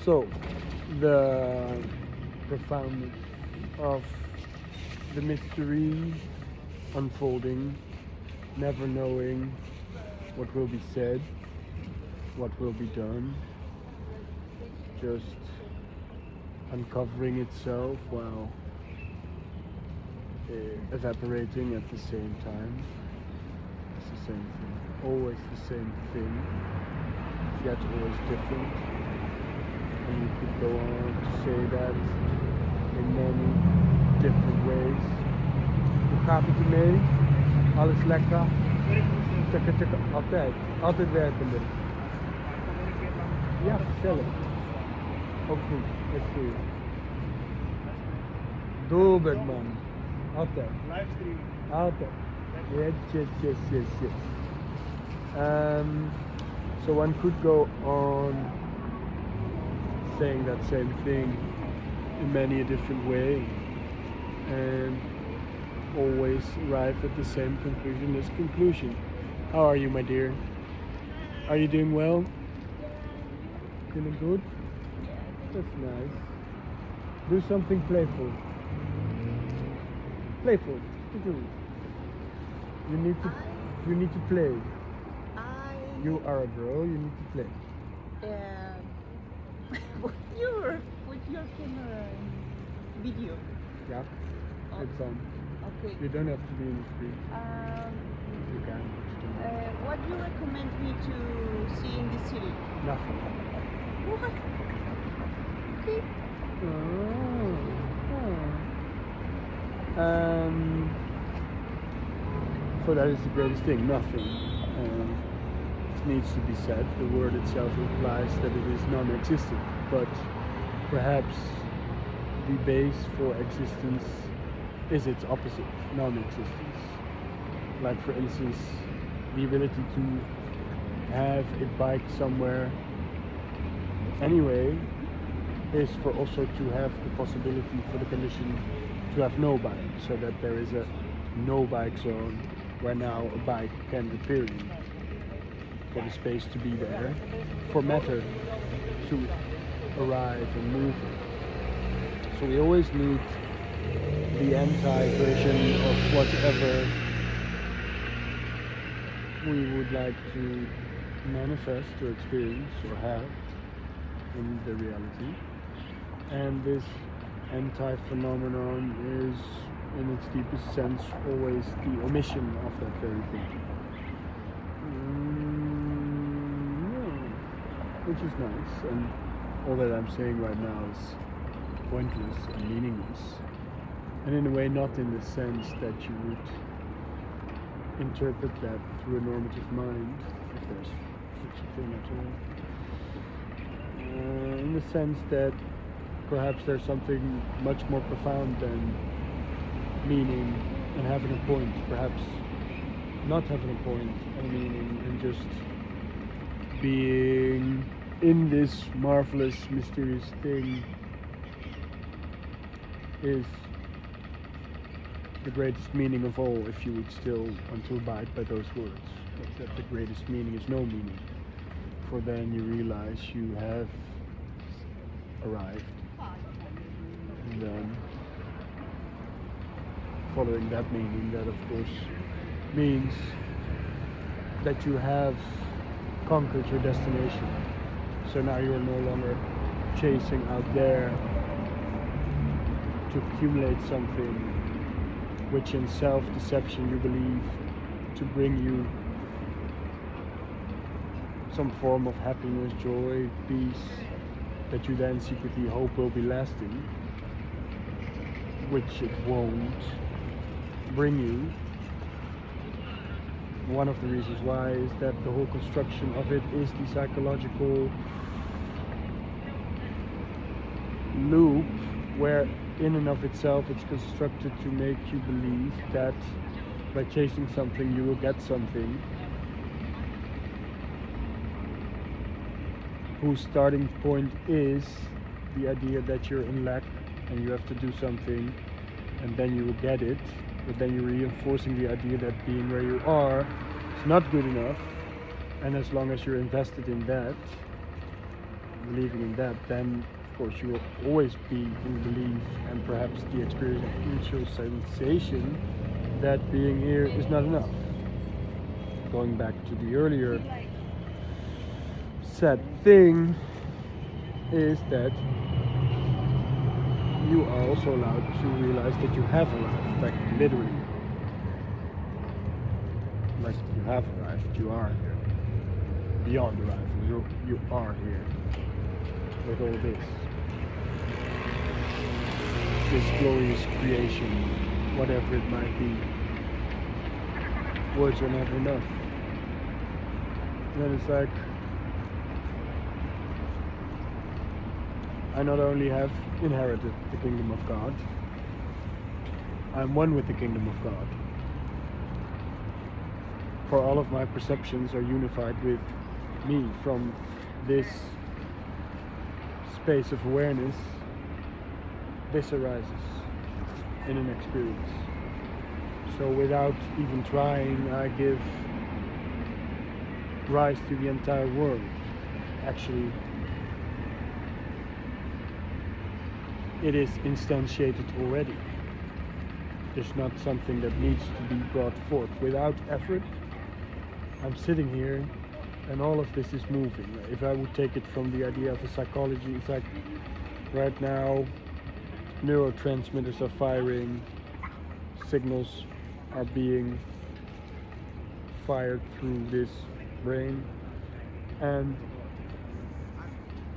So, the profoundness of the mystery unfolding, never knowing what will be said, what will be done, just uncovering itself while evaporating at the same time. It's the same thing, always the same thing, yet always different. And you could go on to say that in many different ways. Hoe gaat het ermee? Alles lekker? Tjekka, tjekka, altijd. Altijd werkende. Ja, gezellig. Ook goed, echt goed. Doelpunt man. Altijd. Livestream. Altijd. Yes. So one could go on saying that same thing in many a different way and always arrive at the same conclusion as conclusion. How are you, my dear? Are you doing well? Feeling good? That's nice. Do something playful. Playful. Do. You need to play. You are a girl, you need to play. With your camera and video. Yeah, it's on. Okay. You don't have to be in the street. You can. What do you recommend me to see in this city? Nothing. What? Okay. So that is the greatest thing, nothing. It needs to be said. The word itself implies that it is non-existent, but perhaps the base for existence is its opposite, non-existence. Like for instance, the ability to have a bike somewhere anyway is for also to have the possibility for the condition to have no bike, so that there is a no bike zone where now a bike can appear in, for the space to be there, for matter to arrive and move. So we always need the anti-version of whatever we would like to manifest or experience or have in the reality. And this anti-phenomenon is, in its deepest sense, always the omission of that very thing. Which is nice, and all that I'm saying right now is pointless and meaningless. And in a way not in the sense that you would interpret that through a normative mind, if there's such a thing at all. In the sense that perhaps there's something much more profound than meaning and having a point, perhaps not having a point and meaning and just being in this marvelous, mysterious thing is the greatest meaning of all, if you would still want to abide by those words. That the greatest meaning is no meaning, for then you realize you have arrived, and then following that meaning, that of course means that you have conquered your destination. So now you're no longer chasing out there to accumulate something which in self-deception you believe to bring you some form of happiness, joy, peace, that you then secretly hope will be lasting, which it won't bring you. One of the reasons why is that the whole construction of it is the psychological loop where in and of itself it's constructed to make you believe that by chasing something you will get something, whose starting point is the idea that you're in lack and you have to do something and then you will get it, but then you're reinforcing the idea that being where you are is not good enough, and as long as you're invested in that, believing in that, then of course you will always be in belief and perhaps the experiential sensation that being here is not enough. Going back to the earlier sad thing is that you are also allowed to realize that you have arrived, like literally. Like you have arrived, you are here. Beyond arrival, you are here. With all this glorious creation, whatever it might be. Words are never enough. And then it's like, I not only have inherited the kingdom of God, I'm one with the kingdom of God. For all of my perceptions are unified with me from this space of awareness. This arises in an experience. So without even trying, I give rise to the entire world. Actually, it is instantiated already. It's not something that needs to be brought forth. Without effort, I'm sitting here and all of this is moving. If I would take it from the idea of a psychology, it's like right now neurotransmitters are firing, signals are being fired through this brain, and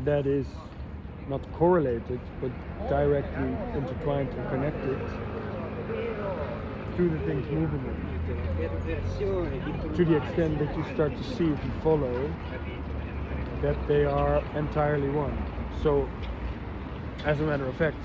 that is not correlated but directly intertwined and connected to the things moving it. To the extent that you start to see, if you follow, that they are entirely one. So, as a matter of fact,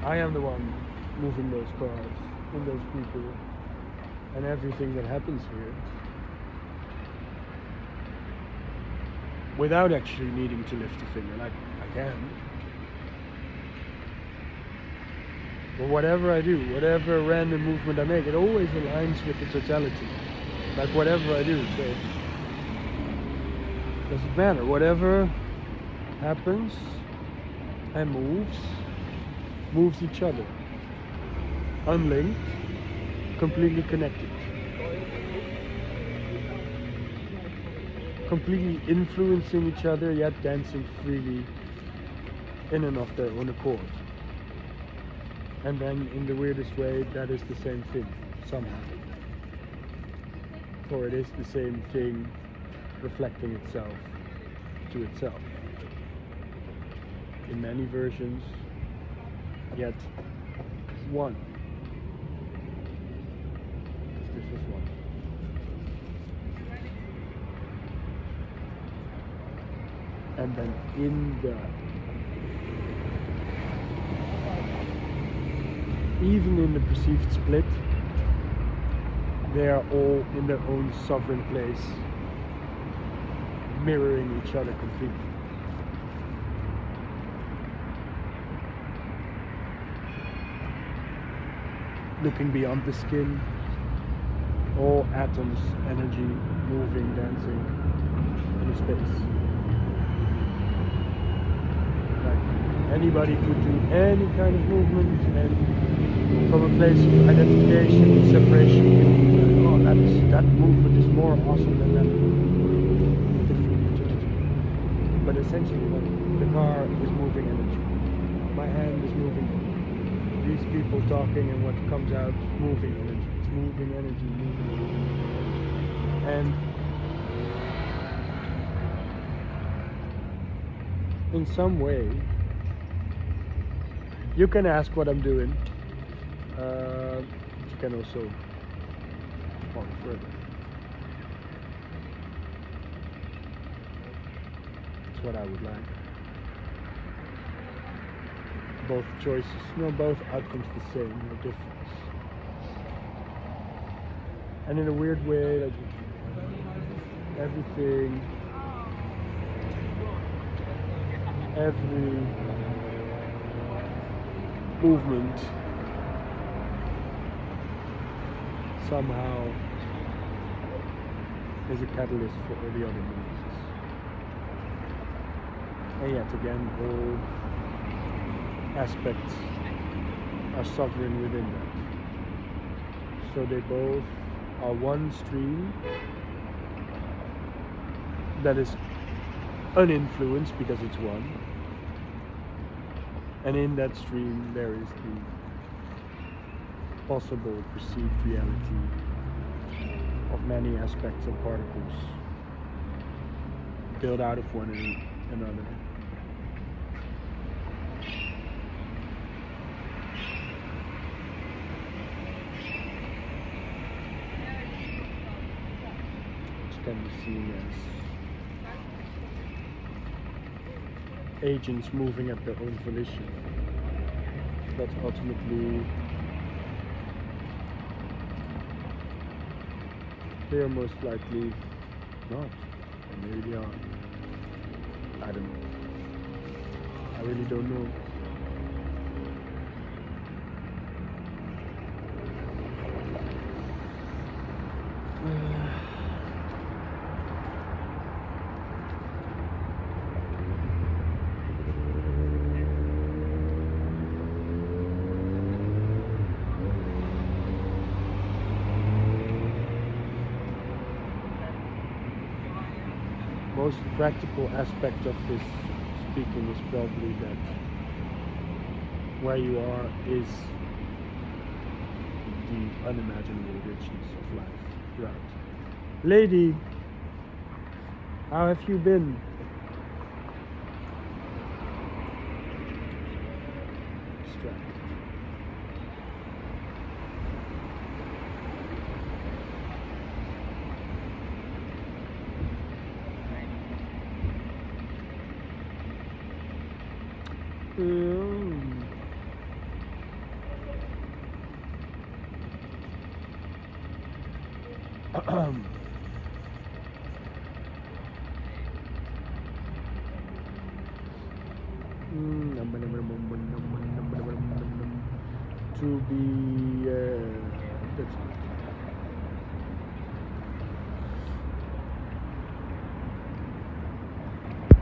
I am the one moving those cars and those people and everything that happens here without actually needing to lift a finger. Like, I can. But whatever I do, whatever random movement I make, it always aligns with the totality. Like whatever I do, so doesn't matter. Whatever happens and moves each other. Unlinked, completely connected. Completely influencing each other, yet dancing freely in and of their own accord. And then in the weirdest way, that is the same thing, somehow. For it is the same thing reflecting itself to itself. In many versions, yet one. This is one. And then even in the perceived split, they are all in their own sovereign place, mirroring each other completely. Looking beyond the skin, all atoms, energy, moving, dancing in a space. Like anybody could do any kind of movement, and from a place of identification and separation, you know, oh, that movement is more awesome than that. But essentially, like, the car is moving energy. My hand is moving energy. These people talking and what comes out, moving energy. It's moving energy, And in some way, you can ask what I'm doing. You can also walk further. That's what I would like. Both choices, no, both outcomes the same, no difference. And in a weird way, like everything, every movement somehow is a catalyst for all the other movements. And yet again, all aspects are sovereign within that. So they both are one stream that is uninfluenced because it's one. And in that stream there is the possible perceived reality of many aspects and particles built out of one another. Which can be seen as agents moving at their own volition, but ultimately they are most likely not, or maybe they are. I don't know. I really don't know. Most practical aspect of this speaking is probably that where you are is the unimaginable richness of life. Right. Lady, how have you been? Distracted. To be